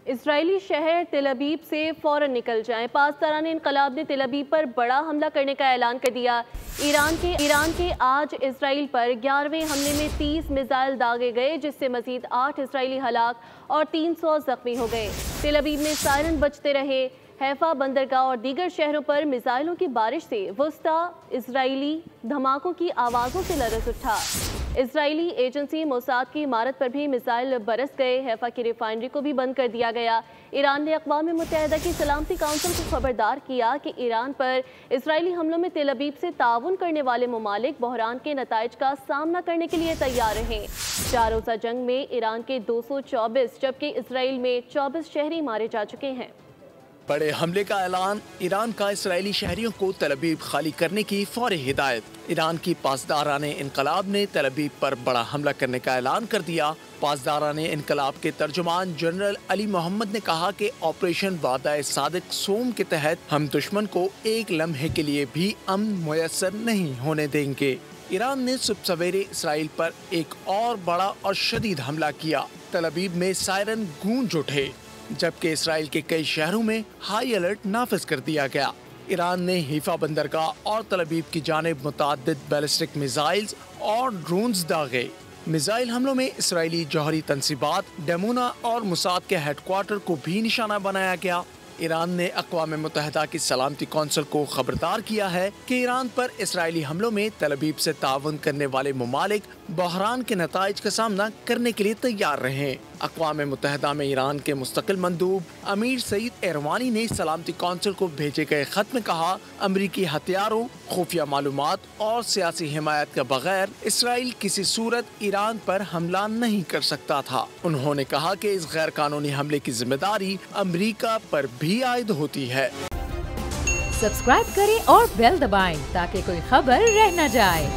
اسرائیلی شہر تل ابیب سے فوراً نکل جائیں۔ پاسداران انقلاب نے تل ابیب پر بڑا حملہ کرنے کا اعلان کر دیا۔ ایران کے آج اسرائیل پر 11ویں حملے میں 30 میزائل داغے گئے، جس سے مزید 8 اسرائیلی ہلاک اور 300 زخمی ہو گئے۔ تل ابیب میں سائرن بجتے رہے۔ حیفا بندرگاہ اور دیگر شہروں پر میزائلوں کی بارش سے وسطی اسرائیلی دھماکوں کی آوازوں سے لرز اٹھا۔ اسرائیلی ایجنسی موساد کی عمارت پر بھی میزائل برس گئے۔ حیفا کی ریفائنری کو بھی بند کر دیا گیا۔ ایران نے اقوام متحدہ کی سلامتی کونسل کو خبردار کیا کہ ایران پر اسرائیلی حملوں میں تل ابیب سے تعاون کرنے والے ممالک بحران کے نتائج کا سامنا کرنے کے لیے تیار رہیں۔ 4 روزہ جنگ میں ایران کے 224 جبکہ اسرائیل میں 24 شہری مارے جا چکے ہیں۔ بڑے حملے کا اعلان، ایران کا اسرائیلی شہریوں کو تل ابیب خالی کرنے کی فوری ہدایت۔ ایران کی پاسداران انقلاب نے تل ابیب پر بڑا حملہ کرنے کا اعلان کر دیا۔ پاسداران انقلاب کے ترجمان جنرل علی محمد نے کہا کہ آپریشن وعدہ صادق سوم کے تحت ہم دشمن کو ایک لمحے کے لیے بھی امن میسر نہیں ہونے دیں گے۔ ایران نے صبح سویرے اسرائیل پر ایک اور بڑا اور شدید حملہ کیا۔ تل ابیب میں سائرن گونج اٹھے، جبکہ اسرائیل کے کئی شہروں میں ہائی الرٹ نافذ کر دیا گیا۔ ایران نے حیفا بندرگاہ اور تل ابیب کی جانب متعدد بیلسٹک میزائلز اور ڈرونز داغے۔ میزائل حملوں میں اسرائیلی جوہری تنصیبات، ڈیمونا اور موساد کے ہیڈ کوارٹر کو بھی نشانہ بنایا گیا۔ ایران نے اقوام متحدہ کی سلامتی کونسل کو خبردار کیا ہے کہ ایران پر اسرائیلی حملوں میں تل ابیب سے تعاون کرنے والے ممالک بحران کے نتائج کا سامنا کرنے کے لیے تیار رہیں۔ اقوام متحدہ میں ایران کے مستقل مندوب امیر سعید ایروانی نے سلامتی کونسل کو بھیجے گئے خط میں کہا، امریکی ہتھیاروں، خفیہ معلومات اور سیاسی حمایت کے بغیر اسرائیل کسی صورت ایران پر حملہ نہیں کر سکتا تھا۔ انہوں نے کہا کہ اس غیر قانونی حملے کی ذمہ داری امریکہ پر بھی عائد ہوتی ہے۔ سبسکرائب کریں اور بیل دبائیں تاکہ کوئی خبر رہ نہ جائے۔